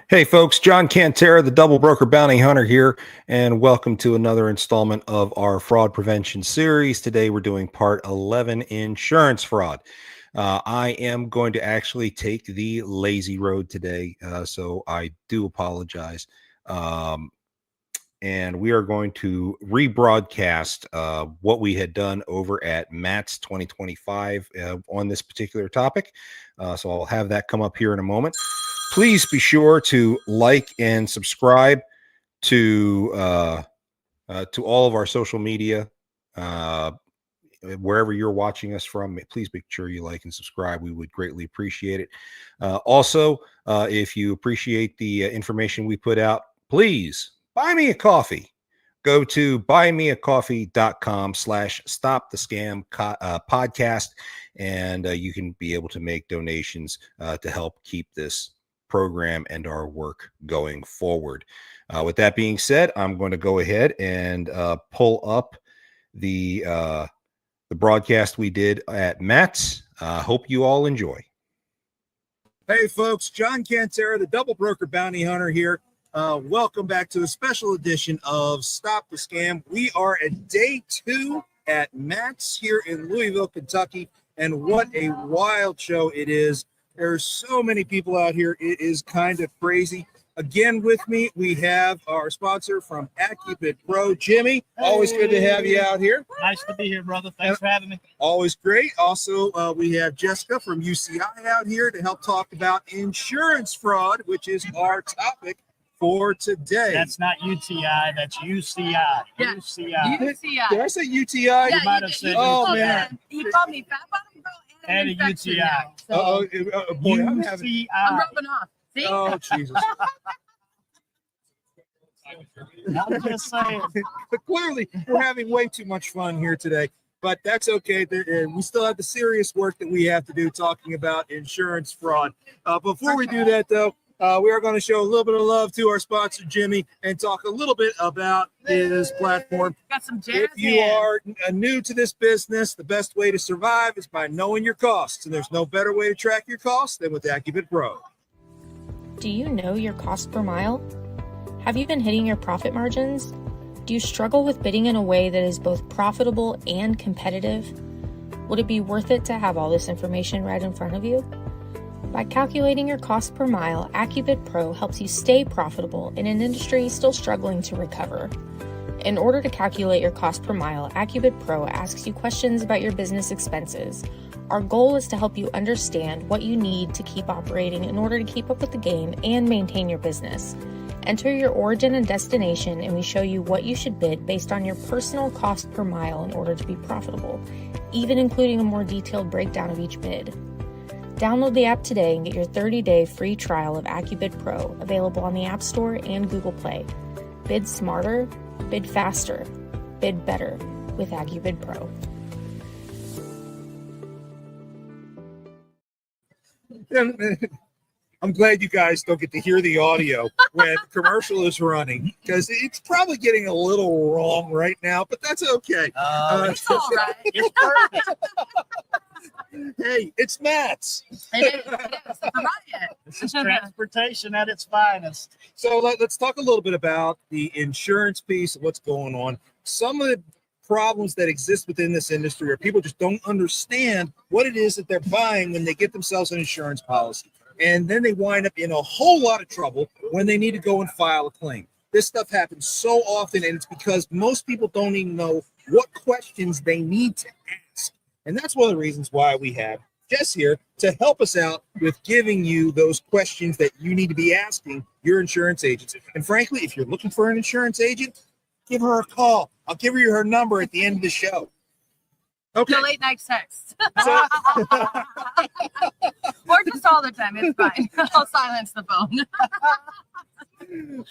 Hey folks, John Cantera, the Double Broker Bounty Hunter here, and welcome to another installment of our fraud prevention series. Today we're doing part 11, insurance fraud. I am going to actually take the lazy road today, so I do apologize. And we are going to rebroadcast what we had done over at Matt's 2025 on this particular topic. So I'll have that come up here in a moment. Please be sure to like and subscribe to all of our social media. Wherever you're watching us from, please make sure you like and subscribe. We would greatly appreciate it. Also, if you appreciate the information we put out, please buy me a coffee. Go to buymeacoffee.com/stopthescam podcast, and you can be able to make donations to help keep this program and our work going forward. With that being said, I'm going to go ahead and pull up the broadcast we did at Matt's. Hope you all enjoy. Hey folks, John Cantera, the Double Broker Bounty Hunter here. Welcome back to a special edition of Stop the Scam. We are at day 2 at Matt's here in Louisville, Kentucky, and what a wild show it is. There's so many people out here. It is kind of crazy. Again, with me, we have our sponsor from Acubid Pro, Jimmy. Always good to have you out here. Nice to be here, brother. Thanks for having me. Always great. Also, we have Jessica from UCI out here to help talk about insurance fraud, which is our topic for today. That's not UTI, that's UCI. Yeah. UCI. UCI. Did I say UTI? Yeah, You might have said Oh, UTI. man. He called me fat bottom girl And a infection UTI. now, so Boy, I'm having. UCI. I'm rubbing off. See? Oh, Jesus. I'm just saying. But clearly, we're having way too much fun here today. But that's okay. We still have the serious work that we have to do talking about insurance fraud. Before we do that, though, we are going to show a little bit of love to our sponsor, Jimmy, and talk a little bit about his platform. Got some jazz If you hands. are new to this business, the best way to survive is by knowing your costs. And there's no better way to track your costs than with Acubid Pro. Do you know your cost per mile? Have you been hitting your profit margins? Do you struggle with bidding in a way that is both profitable and competitive? Would it be worth it to have all this information right in front of you? By calculating your cost per mile, Acubid Pro helps you stay profitable in an industry still struggling to recover. In order to calculate your cost per mile, Acubid Pro asks you questions about your business expenses. Our goal is to help you understand what you need to keep operating in order to keep up with the game and maintain your business. Enter your origin and destination, and we show you what you should bid based on your personal cost per mile in order to be profitable, even including a more detailed breakdown of each bid. Download the app today and get your 30-day free trial of Acubid Pro, available on the App Store and Google Play. Bid smarter, bid faster, bid better with Acubid Pro. I'm glad you guys don't get to hear the audio when the commercial is running, because it's probably getting a little wrong right now, but that's okay. It's all right. It's perfect. Hey, it's Matt's. It is. It's a riot. This is transportation at its finest. So let's talk a little bit about the insurance piece of what's going on. Some of the problems that exist within this industry are people just don't understand what it is that they're buying when they get themselves an insurance policy. And then they wind up in a whole lot of trouble when they need to go and file a claim. This stuff happens so often, and it's because most people don't even know what questions they need to ask. And that's one of the reasons why we have Jess here to help us out with giving you those questions that you need to be asking your insurance agents. And frankly, if you're looking for an insurance agent, give her a call. I'll give you her number at the end of the show. Okay. The late night text. So, Or just all the time. It's fine. I'll silence the phone.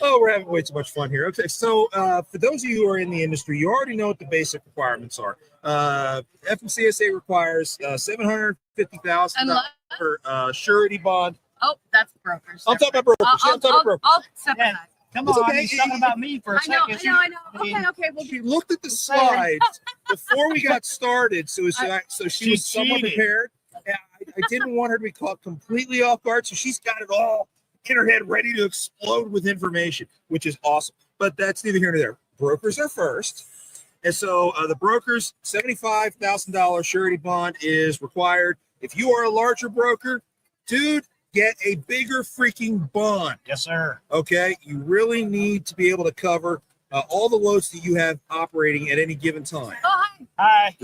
oh, we're having way too much fun here. Okay, so for those of you who are in the industry, you already know what the basic requirements are. FMCSA requires $750,000 surety bond. Oh, that's brokers. I'm talking about brokers. I'm talking about brokers. I'll separate Yeah. that. Come It's on, okay. he's talking about me for a I know. second. Okay. Well, She looked at the slides before we got started, so she was somewhat cheated. prepared. And I didn't want her to be caught completely off guard, so she's got it all internet ready to explode with information, which is awesome. But that's neither here nor there. Brokers are first. And so the broker's $75,000 surety bond is required. If you are a larger broker, dude, get a bigger freaking bond. Yes, sir. Okay, you really need to be able to cover all the loads that you have operating at any given time. Oh, hi. Hi.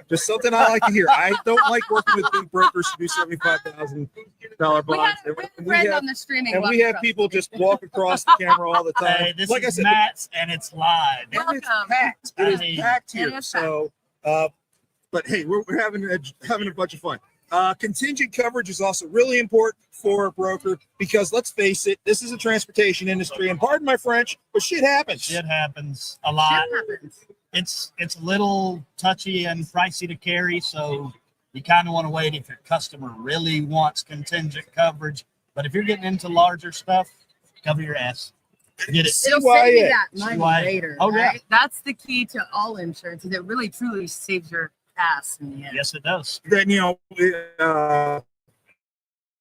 Just something I like to hear. I don't like working with big brokers who do $75,000 bonds. We had a friend on the streaming. And we have people just walk across the camera all the time. Hey, this like is I said, Matt's, and it's live. and it's Welcome. packed. It Hey. is packed It here. is So, but hey, we're having a bunch of fun. Contingent coverage is also really important for a broker because let's face it, this is a transportation industry, and pardon my French, but shit happens. Shit happens a lot. Shit happens. It's a little touchy and pricey to carry, so you kind of want to wait if your customer really wants contingent coverage. But if you're getting into larger stuff, cover your ass. Get it. It'll save you CYA. that money CYA. later. Oh, yeah. Right? That's the key to all insurance. Is it really truly saves your ass in the end. Yes, it does. Then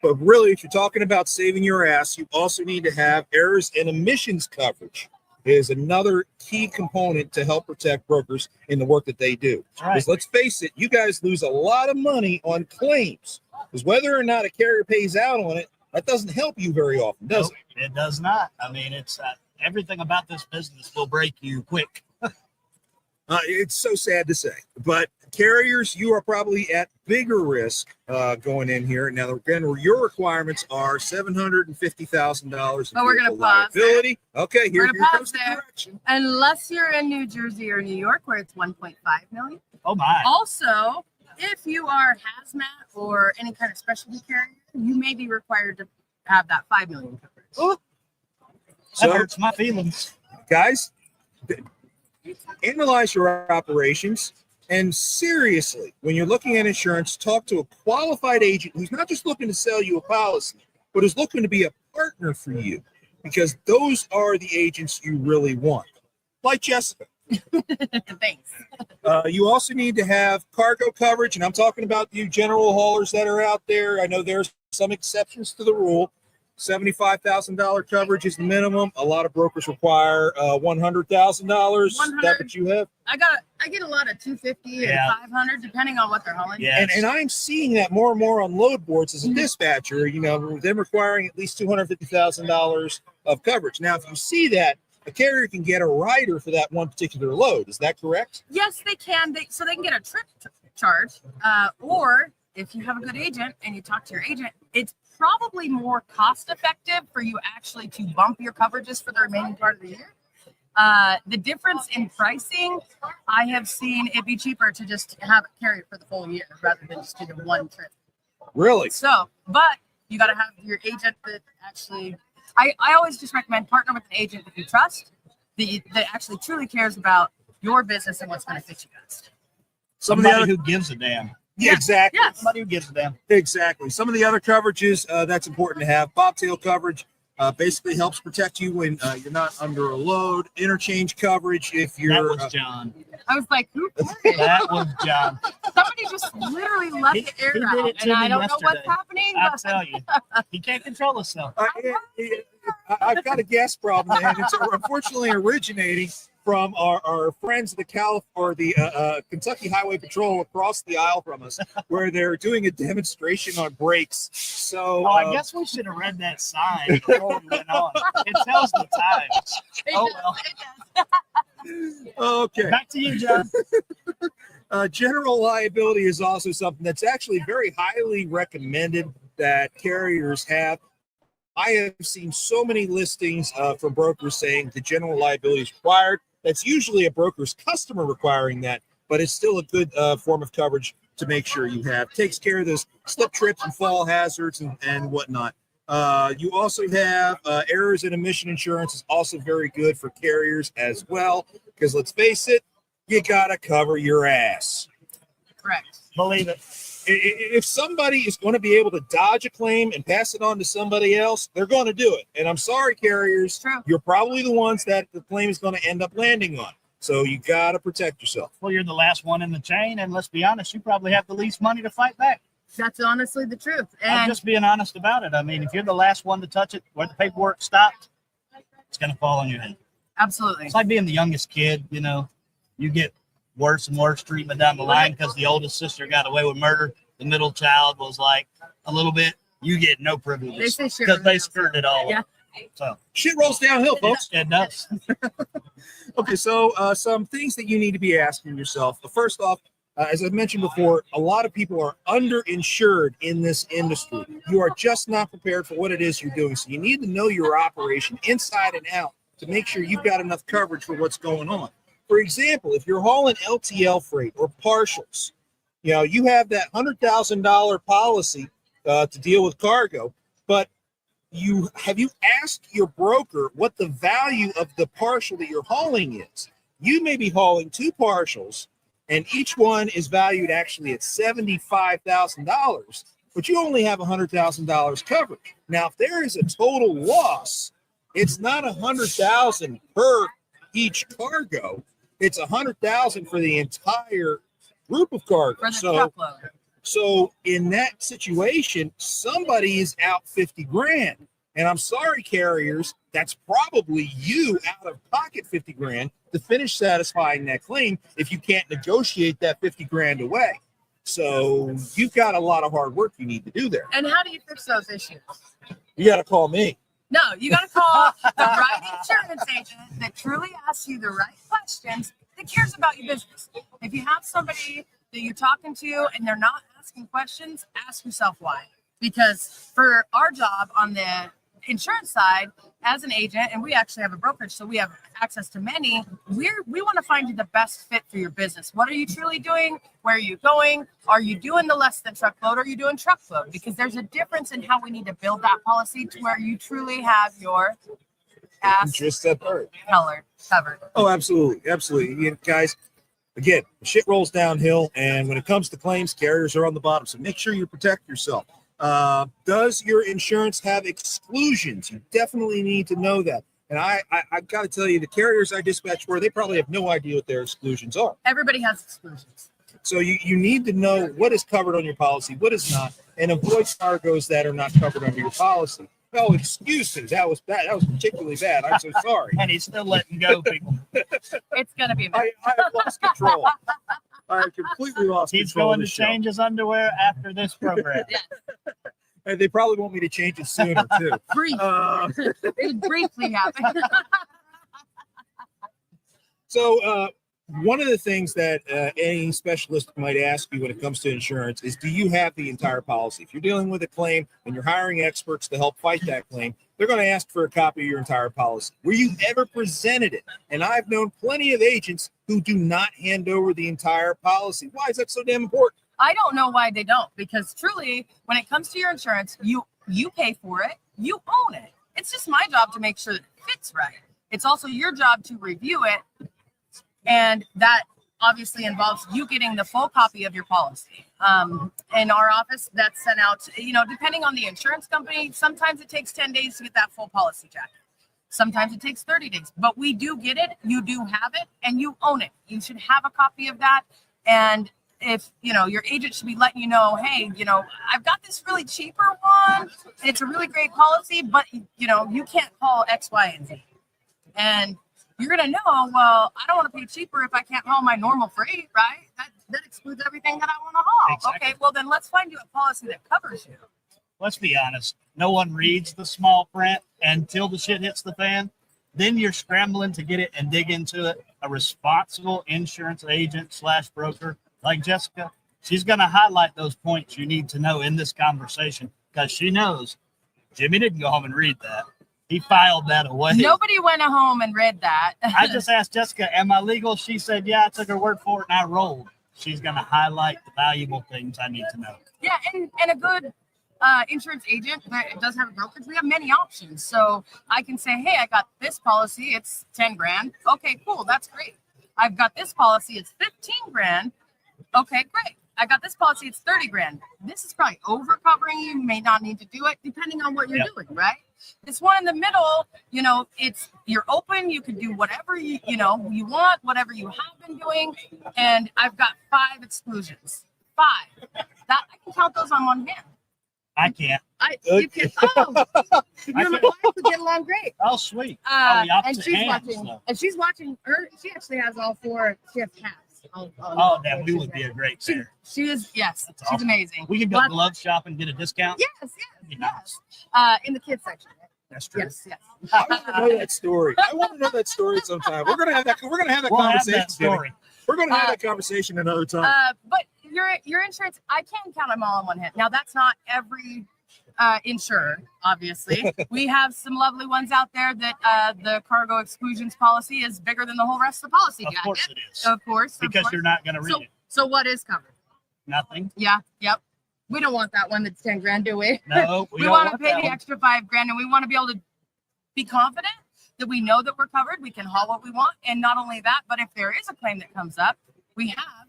but really, if you're talking about saving your ass, you also need to have errors and omissions coverage. Is another key component to help protect brokers in the work that they do. That's right. Because let's face it, you guys lose a lot of money on claims. Because whether or not a carrier pays out on it, that doesn't help you very often, does Nope, it does not. I mean, it's everything about this business will break you quick. It's so sad to say, but carriers, you are probably at bigger risk going in here. Now, again, your requirements are $750,000. But we're gonna pause there. liability. Okay, We're here gonna pause comes the there. correction. Unless you're in New Jersey or New York, where it's 1.5 million. Oh my. Also, if you are hazmat or any kind of specialty carrier, you may be required to have that 5 million coverage. That So, hurts my feelings. guys, analyze your operations. And seriously, when you're looking at insurance, talk to a qualified agent who's not just looking to sell you a policy, but is looking to be a partner for you, because those are the agents you really want. Like Jessica. Thanks. You also need to have cargo coverage, and I'm talking about you general haulers that are out there. I know there's some exceptions to the rule. $75,000 coverage is the minimum. A lot of brokers require $100,000. Is that what you have? I get a lot of 250 Yeah. and 500 depending on what they're hauling. Yes. And I'm seeing that more and more on load boards as a dispatcher, them requiring at least $250,000 of coverage. Now, if you see that, a carrier can get a rider for that one particular load. Is that correct? Yes, they can. So they can get a trip charge. Or if you have a good agent and you talk to your agent, it's probably more cost effective for you actually to bump your coverages for the remaining part of the year. The difference in pricing, I have seen it be cheaper to just have it carried for the full year rather than just do the one trip. Really? So, but you got to have your agent that actually, I always just recommend partner with an agent that you trust, that actually truly cares about your business and what's going to fit you best. Somebody who gives a damn. Yeah, exactly. Yes. Somebody who gives a damn. Exactly. Some of the other coverages that's important to have. Bobtail coverage basically helps protect you when you're not under a load. Interchange coverage if That you're was John. I was like, who farted? That was John. Somebody just literally let He- the he air did out, it to and I me don't know what's yesterday. happening. I But tell you, he can't control himself. I've got a gas problem, and it's unfortunately originating from our friends at the Kentucky Highway Patrol across the aisle from us, where they're doing a demonstration on brakes. So, I guess we should have read that sign before we went on. It tells the times. it Oh, does, well. it does. okay. Back to you, John. General liability is also something that's actually very highly recommended that carriers have. I have seen so many listings from brokers saying the general liability is required. That's usually a broker's customer requiring that, but it's still a good form of coverage to make sure you have. Takes care of those slip, trips, and fall hazards and whatnot. You also have errors and omission insurance is also very good for carriers as well, because let's face it, you got to cover your ass. Correct. Believe it. If somebody is going to be able to dodge a claim and pass it on to somebody else, they're going to do it. And I'm sorry, carriers, True. you're probably the ones that the claim is going to end up landing on. So you got to protect yourself. Well, you're the last one in the chain, and let's be honest, you probably have the least money to fight back. That's honestly the truth. I'm And just being honest about it. I mean, if you're the last one to touch it where the paperwork stopped, it's going to fall on your head. absolutely. It's like being the youngest kid, you know, you get worse and worse treatment down the line because the oldest sister got away with murder. The middle child was like a little bit, you get no They privileges say shit because they right skirted it all. Yeah. Up. So Shit rolls downhill, folks. it does. Okay, so some things that you need to be asking yourself. First off, as I mentioned before, a lot of people are underinsured in this industry. You are just not prepared for what it is you're doing. So you need to know your operation inside and out to make sure you've got enough coverage for what's going on. For example, if you're hauling LTL freight or partials, you know, you have that $100,000 policy to deal with cargo, but you asked your broker what the value of the partial that you're hauling is? You may be hauling two partials, and each one is valued actually at $75,000, but you only have $100,000 coverage. Now, if there is a total loss, it's not $100,000 per each cargo; it's $100,000 for the entire group of cargo. For the truckload. So in that situation, somebody is out 50 grand. And I'm sorry, carriers, that's probably you out of pocket 50 grand to finish satisfying that claim if you can't negotiate that 50 grand away. So you've got a lot of hard work you need to do there. And how do you fix those issues? You got to call me. No, you got to call the right insurance agent that truly asks you the right questions, that cares about your business. If you have somebody that you're talking to and they're not asking questions, ask yourself why. Because for our job on the insurance side, as an agent, and we actually have a brokerage, so we have access to many, we want to find you the best fit for your business. What are you truly doing? Where are you going? Are you doing the less than truckload, or are you doing truckload? Because there's a difference in how we need to build that policy to where you truly have your ass Just that part. covered. Oh, absolutely. Absolutely. You guys, again, the shit rolls downhill. And when it comes to claims, carriers are on the bottom. So make sure you protect yourself. Does your insurance have exclusions? You definitely need to know that. And I got to tell you, the carriers I dispatch for, they probably have no idea what their exclusions are. Everybody has exclusions. So you need to know what is covered on your policy, what is not, and avoid cargoes that are not covered under your policy. Oh, excuses. That was bad. That was particularly bad. I'm so sorry. And he's still letting go, people. It's going to be a I have lost control. I completely lost He's control. going to change his underwear after this program. Yes. And they probably want me to change it sooner, too. Brief. It briefly happened. So one of the things that any specialist might ask you when it comes to insurance is, do you have the entire policy? If you're dealing with a claim and you're hiring experts to help fight that claim, they're going to ask for a copy of your entire policy. Were you ever presented it? And I've known plenty of agents who do not hand over the entire policy. Why is that so damn important? I don't know why they don't, because truly, when it comes to your insurance, you pay for it, you own it. It's just my job to make sure that it fits right. It's also your job to review it, and that obviously involves you getting the full copy of your policy. In our office, that's sent out, depending on the insurance company, sometimes it takes 10 days to get that full policy jacket. Sometimes it takes 30 days, but we do get it, you do have it, and you own it. You should have a copy of that, and if your agent should be letting you know, hey, I've got this really cheaper one. It's a really great policy, but you can't call X, Y, and Z. And you're gonna know, well, I don't want to pay cheaper if I can't haul my normal freight, right? That excludes everything that I want to haul. Exactly. Okay, well then let's find you a policy that covers you. Let's be honest. No one reads the small print until the shit hits the fan. Then you're scrambling to get it and dig into it. A responsible insurance agent / broker like Jessica, she's going to highlight those points you need to know in this conversation, because she knows Jimmy didn't go home and read that. He filed that away. Nobody went home and read that. I just asked Jessica, am I legal? She said, yeah, I took her word for it and I rolled. She's going to highlight the valuable things I need to know. Yeah, and a good insurance agent that does have a brokerage, we have many options. So I can say, hey, I got this policy, it's 10 grand. Okay, cool, that's great. I've got this policy, it's 15 grand. Okay, great. I got this policy, it's 30 grand. This is probably over covering you. You may not need to do it depending on what you're doing, right? This one in the middle, you're open, you can do whatever you want, whatever you have been doing. And I've got 5 exclusions. 5. That I can count those on one hand. I can't. You can. Oh, you and my wife would get along great. Oh, sweet. The And opposite she's hands, watching. though. And she's watching her. She actually has all 4. She has hats. Oh, damn, we would be a great pair. She is. Yes, That's she's awesome. amazing. We could go glove shop and get a discount. Yes. In the kids section. That's true. Yes. I want to know that story. I want to know that story sometime. We're gonna have that. We're gonna have that We'll have conversation. that story. We're gonna have that conversation another time. But your insurance, I can count them all on one hand. Now that's not every insurer, obviously. We have some lovely ones out there that the cargo exclusions policy is bigger than the whole rest of the policy. Of course it is. Of course. Because you're not going to read it. So what is covered? Nothing. Yeah. Yep. We don't want that one that's 10 grand, do we? No, We don't want to pay that the one. extra 5 grand, and we want to be able to be confident that we know that we're covered. We can haul what we want. And not only that, but if there is a claim that comes up, we have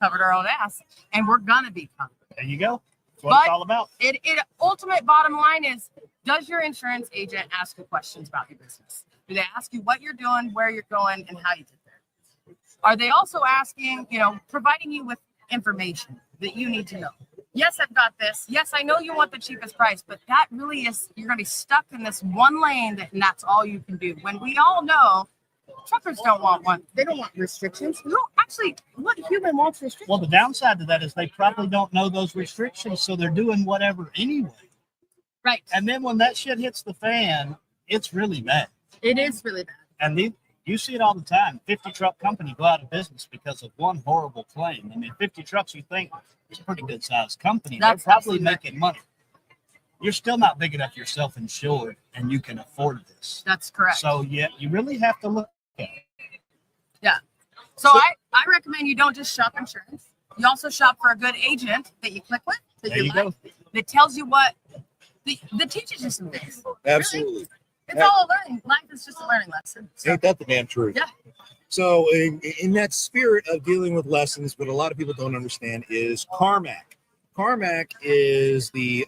covered our own ass, and we're going to be covered. There you go. That's what it's all about. It ultimate bottom line is, does your insurance agent ask you questions about your business? Do they ask you what you're doing, where you're going, and how you get there? Are they also asking, providing you with information that you need to know? Yes, I've got this. Yes, I know you want the cheapest price, but that really is, you're going to be stuck in this one lane and that's all you can do. When we all know truckers don't want one. They don't want restrictions. No, actually, what human wants restrictions? Well, the downside to that is they probably don't know those restrictions, so they're doing whatever anyway. Right. And then when that shit hits the fan, it's really bad. It is really bad. And you see it all the time. 50 truck company go out of business because of one horrible claim. I mean, 50 trucks, you think it's a pretty good sized company. That's They're probably absolutely making money. You're still not big enough, you're self-insured, and you can afford this. That's correct. So yeah, you really have to look at it. Yeah. So I recommend you don't just shop insurance. You also shop for a good agent that you click with, that There you you like, go. that tells you that teaches you some things. Absolutely. Really. It's all a learning. Life is just a learning lesson. So, Ain't that the damn truth? Yeah. So in that spirit of dealing with lessons, what a lot of people don't understand is Carmack. Carmack is the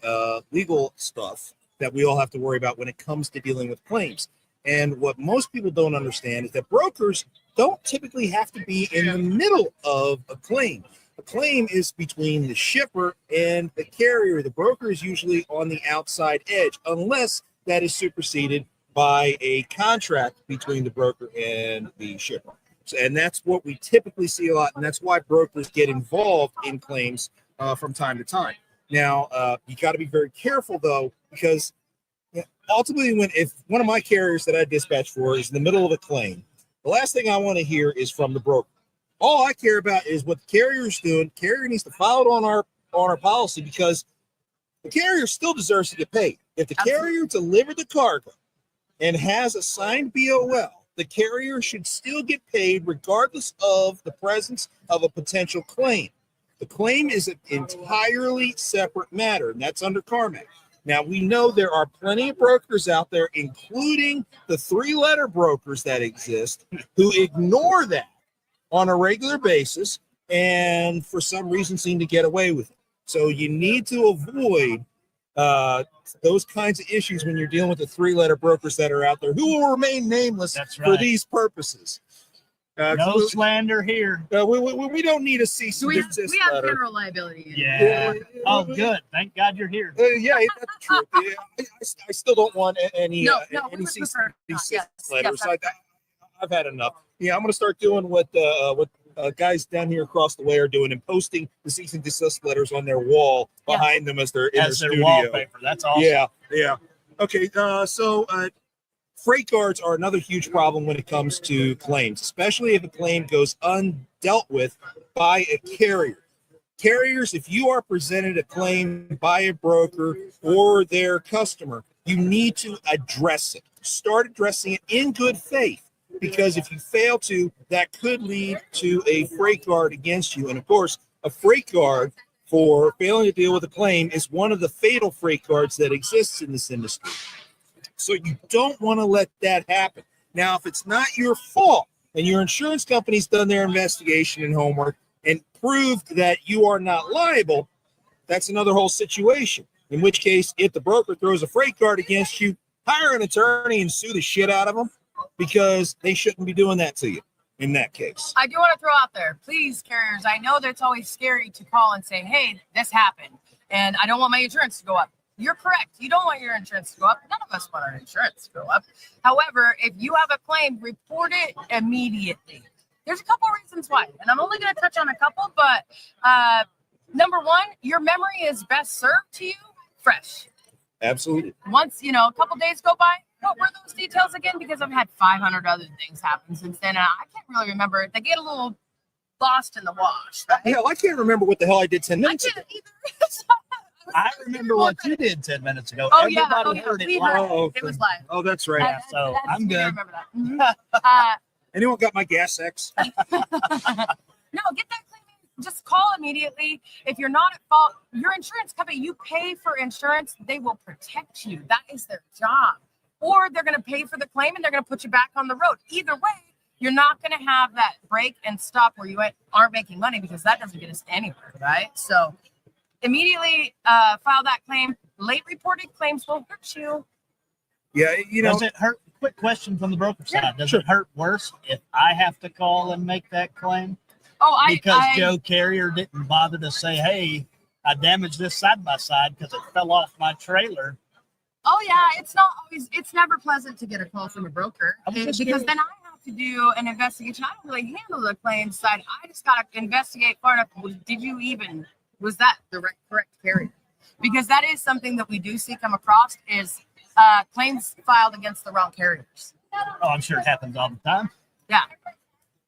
legal stuff that we all have to worry about when it comes to dealing with claims. And what most people don't understand is that brokers don't typically have to be in the middle of a claim. A claim is between the shipper and the carrier. The broker is usually on the outside edge, unless that is superseded by a contract between the broker and the shipper. So, and that's what we typically see a lot, and that's why brokers get involved in claims from time to time. Now, you got to be very careful, though, because ultimately, if one of my carriers that I dispatch for is in the middle of a claim, the last thing I want to hear is from the broker. All I care about is what the carrier is doing. The carrier needs to file it on our policy, because the carrier still deserves to get paid. If the carrier delivered the cargo and has a signed BOL, the carrier should still get paid regardless of the presence of a potential claim. The claim is an entirely separate matter, and that's under Carmack. Now, we know there are plenty of brokers out there, including the 3-letter brokers that exist, who ignore that on a regular basis and for some reason seem to get away with it. So you need to avoid those kinds of issues when you're dealing with the 3-letter brokers that are out there, who will remain nameless for these purposes. No slander here. We don't need a cease and desist we have letter. general liability. Yeah. Oh, good. Thank God you're here. Yeah, that's true. Yeah, I still don't want any we cease prefer and not. desist Yes, letters. yes, I've had enough. Yeah, I'm going to start doing what guys down here across the way are doing, and posting the cease and desist letters on their wall behind them as they're in their studio. Wallpaper. That's awesome. Yeah. Okay, so freight guards are another huge problem when it comes to claims, especially if a claim goes undealt with by a carrier. Carriers, if you are presented a claim by a broker or their customer, you need to address it. Start addressing it in good faith, because if you fail to, that could lead to a freight guard against you. And of course, a freight guard for failing to deal with a claim is one of the fatal freight guards that exists in this industry. So you don't want to let that happen. Now, if it's not your fault and your insurance company's done their investigation and homework and proved that you are not liable, that's another whole situation. In which case, if the broker throws a freight guard against you, hire an attorney and sue the shit out of them, because they shouldn't be doing that to you. in that case. I do want to throw out there, please, carriers, I know that it's always scary to call and say, hey, this happened, and I don't want my insurance to go up. You're correct. You don't want your insurance to go up. None of us want our insurance to go up. However, if you have a claim, report it immediately. There's a couple reasons why, and I'm only going to touch on a couple, but number one, your memory is best served to you fresh. Absolutely. Once, a couple days go by, what were those details again? Because I've had 500 other things happen since then, and I can't really remember. They get a little lost in the wash. Right? Hell, I can't remember what the hell I did 10 I minutes ago. can't either. I remember what you did 10 minutes ago. Oh, Everybody yeah. heard it We live. heard Oh, it. It was live. Oh, that's right. Yeah, so I'm good. I remember that. Mhm. Anyone got my gas X? No, get that claim in. Just call immediately. If you're not at fault, your insurance company, you pay for insurance, they will protect you. That is their job. Or they're going to pay for the claim and they're going to put you back on the road. Either way, you're not going to have that break and stop where you aren't making money, because that doesn't get us anywhere, right? So immediately file that claim. Late reported claims will hurt you. Yeah, Does it hurt? Quick question from the broker side. Does it hurt worse if I have to call and make that claim? Oh, Because Joe Carrier didn't bother to say, hey, I damaged this side by side because it fell off my trailer. Oh yeah, it's never pleasant to get a call from a broker, because then I have to do an investigation. I don't really handle the claims side. I just got to investigate far enough. Was that the correct carrier? Because that is something that we do see come across is claims filed against the wrong carriers. Oh, I'm sure it happens all the time. Yeah.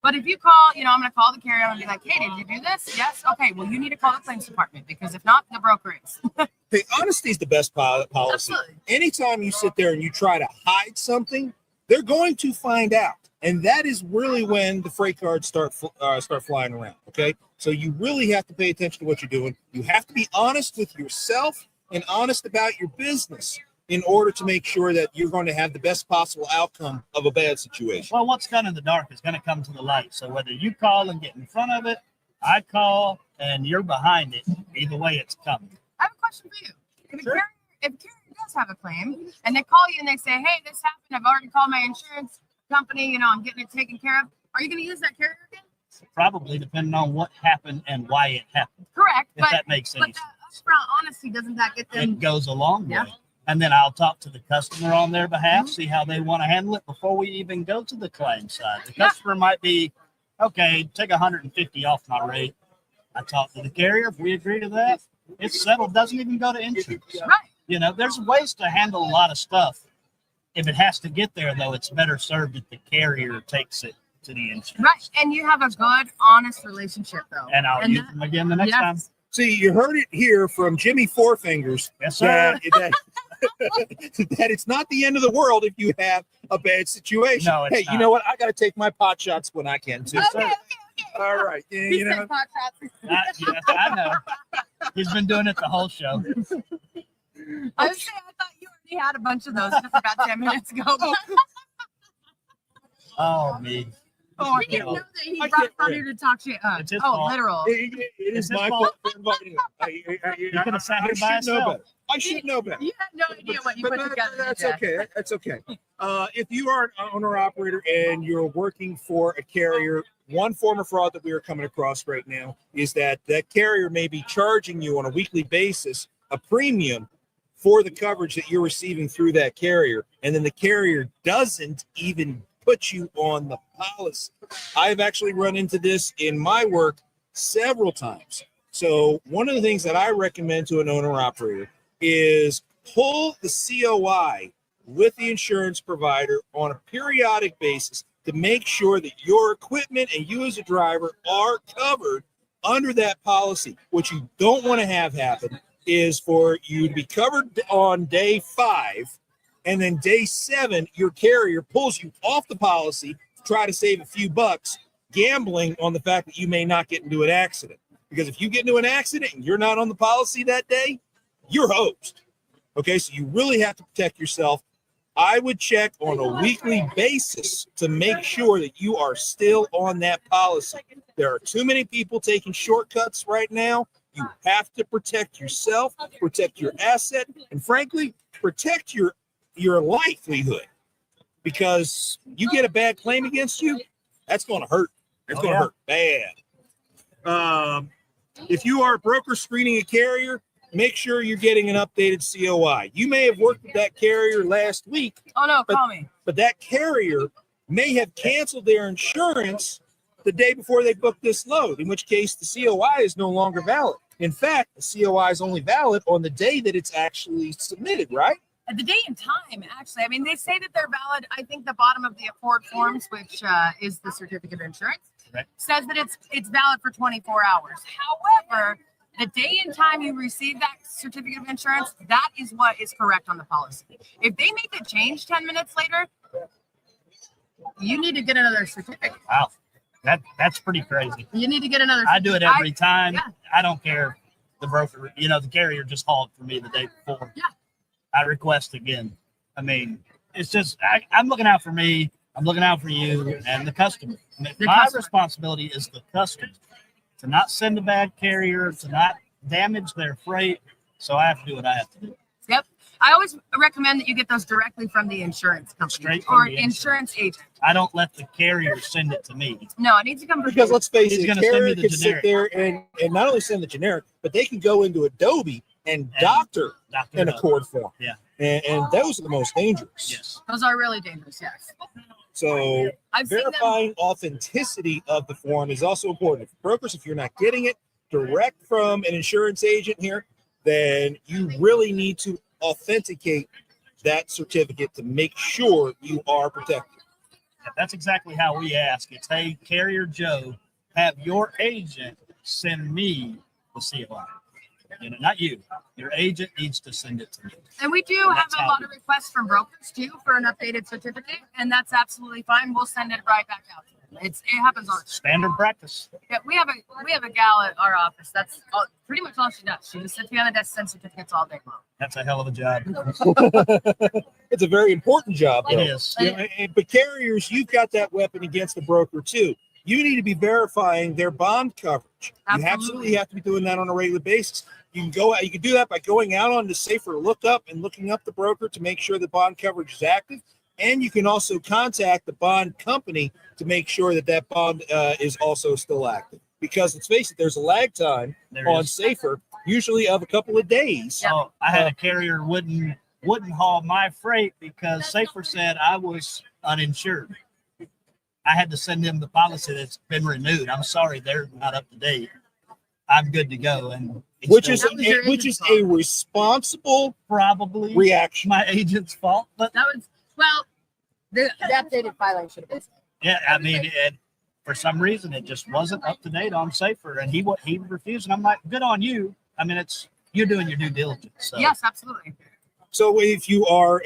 But if you call, I'm going to call the carrier. I'm going to be like, hey, did you do this? Yes. Okay. Well, you need to call the claims department, because if not, the broker is. Hey, honesty is the best policy. Absolutely. Anytime you sit there and you try to hide something, they're going to find out. And that is really when the freight cards start flying around. Okay. So you really have to pay attention to what you're doing. You have to be honest with yourself and honest about your business in order to make sure that you're going to have the best possible outcome of a bad situation. Well, what's done in the dark is going to come to the light. So whether you call and get in front of it, I call and you're behind it, either way it's coming. I have a question for you. If Sure. a carrier does have a claim and they call you and they say, hey, this happened, I've already called my insurance company, I'm getting it taken care of, are you going to use that carrier again? Probably depending on what happened and why it happened. Correct. If that makes but any that sense. upfront honesty, doesn't that get them? It goes a long Yeah. way. And then I'll talk to the customer on their behalf, see how they want to handle it before we even go to the claim side. The Yeah. customer might be, okay, take 150 off my rate. I talk to the carrier. If we agree to that, it's settled. Doesn't even go to insurance. Right. There's ways to handle a lot of stuff. If it has to get there, though, it's better served if the carrier takes it to the insurance. Right. And you have a good, honest relationship, though. And I'll use them again the next time. See, you heard it here from Jimmy Four Fingers. Yes, sir. That it's not the end of the world if you have a bad situation. No, it's hey, not. you know what? I got to take my pot shots when I can too. Okay. All right. Yeah, He you said know. pot shots. Yes, I know. He's been doing it the whole show. I was saying, I thought you already had a bunch of those just about 10 minutes ago. Oh, me. Oh, you didn't know that he brought on here to talk shit up. It's his Oh, fault. literal. It It's is his my fault. fault for inviting him. You could have sat here by should know yourself. better. I should know better. You had no idea what you But put together. that's Jeff. okay. That's okay. If you are an owner operator and you're working for a carrier, one form of fraud that we are coming across right now is that carrier may be charging you on a weekly basis a premium for the coverage that you're receiving through that carrier, and then the carrier doesn't even put you on the policy. I've actually run into this in my work several times. So one of the things that I recommend to an owner operator is pull the COI with the insurance provider on a periodic basis to make sure that your equipment and you as a driver are covered under that policy. What you don't want to have happen is for you to be covered on day 5, and then day 7, your carrier pulls you off the policy to try to save a few bucks, gambling on the fact that you may not get into an accident. Because if you get into an accident and you're not on the policy that day, you're hosed. Okay, so you really have to protect yourself. I would check on a weekly basis to make sure that you are still on that policy. There are too many people taking shortcuts right now. You have to protect yourself, protect your asset, and frankly, protect your livelihood. Because you get a bad claim against you, That's going to hurt. It's Oh, going to yeah. hurt bad. If you are a broker screening a carrier, make sure you're getting an updated COI. You may have worked with that carrier last week, Oh no, call me. but that carrier may have canceled their insurance the day before they booked this load, in which case the COI is no longer valid. In fact, the COI is only valid on the day that it's actually submitted, right? At the date and time, actually. I mean, they say that they're valid. I think the bottom of the Accord forms, which is the certificate of insurance, says that it's valid for 24 hours. However, the day and time you receive that certificate of insurance, that is what is correct on the policy. If they make the change 10 minutes later, you need to get another certificate. Wow. That's pretty crazy. You need to get another I do it every time. Yeah. I don't care. The broker, the carrier just hauled for me the day before. Yeah. I request again. I mean, it's just, I'm looking out for me. I'm looking out for you and the customer. My responsibility is the customer to not send a bad carrier, to not damage their freight. So I have to do what I have to do. Yep. I always recommend that you get those directly from the insurance company Straight from or the insurance agent. I don't let the carrier send it to me. No, it needs to come from Because let's face He's it, gonna the send me carrier the can sit generic. there and not only send the generic, but they can go into Adobe and doctor an Accord form. Yeah. And those are the most dangerous. Yes. Those are really dangerous, yes. So I've seen them. verifying authenticity of the form is also important. Brokers, if you're not getting it direct from an insurance agent here, then you really need to authenticate that certificate to make sure you are protected. That's exactly how we ask. It's, hey, Carrier Joe, have your agent send me the COI. Not you. Your agent needs to send it to me. And we do have That's a how lot of requests from brokers too for an updated certificate, and that's absolutely fine. We'll send it right back out. It happens all the time. Standard practice. Yeah, we have a gal at our office. That's pretty much all she does. She just sits behind the desk, sends certificates all day long. That's a hell of a job. It's a very important job, It though. is. But carriers, you've got that weapon against the broker too. You need to be verifying their bond coverage. You absolutely have to be doing that on a regular basis. You can do that by going out on the Safer Lookup and looking up the broker to make sure the bond coverage is active. And you can also contact the bond company to make sure that bond is also still active. Because let's face it, there's a lag time on Safer, usually of a couple of days. So I had a carrier wouldn't haul my freight because Safer said I was uninsured. I had to send them the policy that's been renewed. I'm sorry, they're not up to date. I'm good to go, and which is a responsible probably reaction. My agent's fault, but that was the updated filing should have been. Yeah, I mean, for some reason it just wasn't up to date on Safer, and he refused, and I'm like, good on you. I mean, you're doing your due diligence. So. Yes, absolutely. So if you are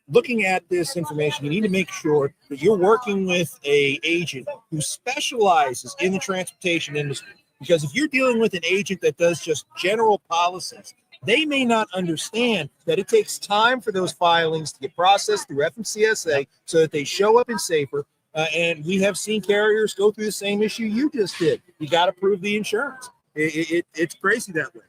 looking at this information, you need to make sure that you're working with an agent who specializes in the transportation industry. Because if you're dealing with an agent that does just general policies, they may not understand that it takes time for those filings to get processed through FMCSA so that they show up in Safer. And we have seen carriers go through the same issue you just did. You got to prove the insurance. It's crazy that way.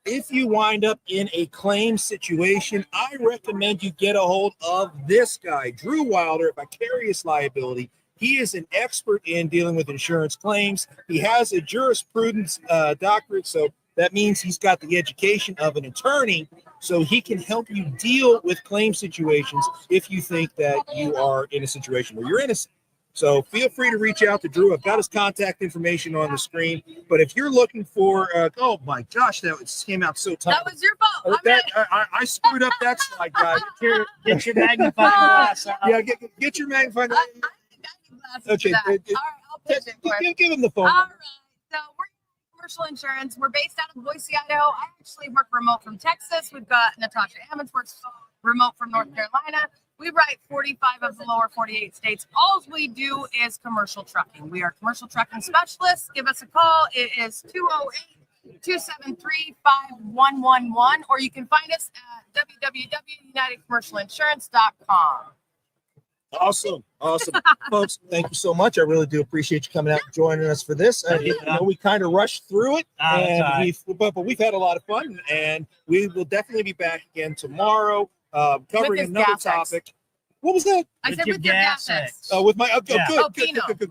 If you wind up in a claim situation, I recommend you get a hold of this guy, Drew Wilder at Vicarious Liability. He is an expert in dealing with insurance claims. He has a jurisprudence doctorate, so that means he's got the education of an attorney, so he can help you deal with claim situations if you think that you are in a situation where you're innocent. So feel free to reach out to Drew. I've got his contact information on the screen. But if you're looking for, oh my gosh, that came out so tough. That was your fault. I screwed up that slide, guys. Get your magnifying glass out. Yeah, get your magnifying glass. Okay, all right, I'll pitch it for it. give him the phone. All right, so we're commercial insurance. We're based out of Boise, Idaho. I actually work remote from Texas. We've got Natasha Ammons works remote from North Carolina. We write 45 of the lower 48 states. All we do is commercial trucking. We are commercial trucking specialists. Give us a call. It is 208-273-5111, or you can find us at www.unitedcommercialinsurance.com. Awesome. Folks, thank you so much. I really do appreciate you coming out and joining us for this. I know we kind of rushed through it, and but we've had a lot of fun, and we will definitely be back again tomorrow covering another topic. What was that? I said with your gas X. With my Yeah. good.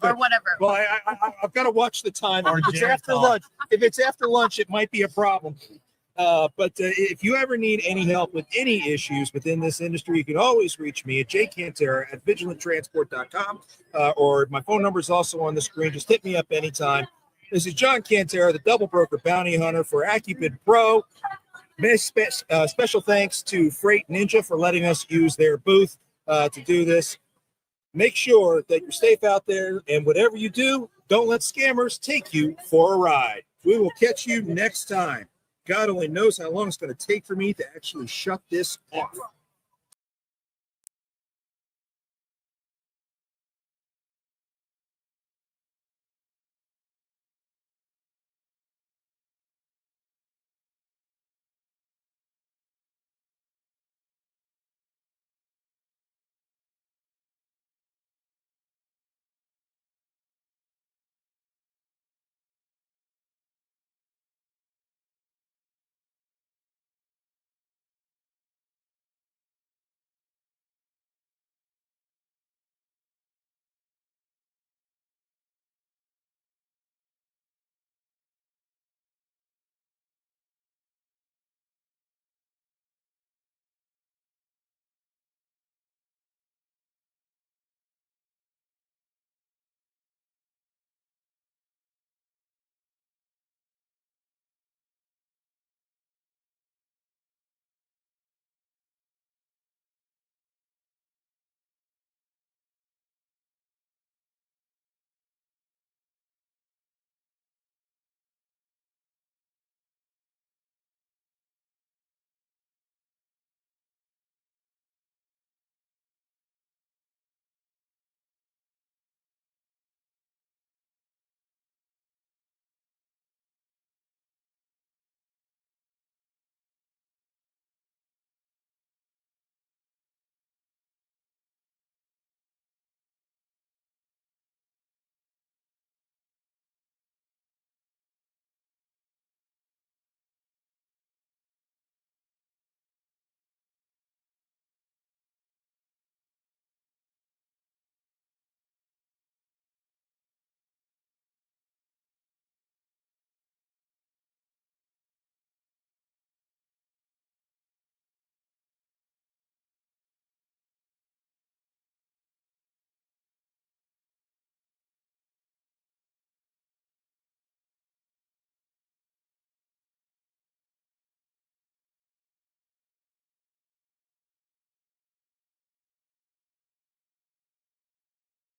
Or whatever. Well, I've got to watch the time. Or If it's Jared after call. lunch, it might be a problem. But if you ever need any help with any issues within this industry, you can always reach me at jcantera@vigilanttransport.com, or my phone number is also on the screen. Just hit me up anytime. This is John Cantera, the double broker bounty hunter for Acubid Pro. Special thanks to Freight Ninja for letting us use their booth to do this. Make sure that you're safe out there, and whatever you do, don't let scammers take you for a ride. We will catch you next time. God only knows how long it's going to take for me to actually shut this off.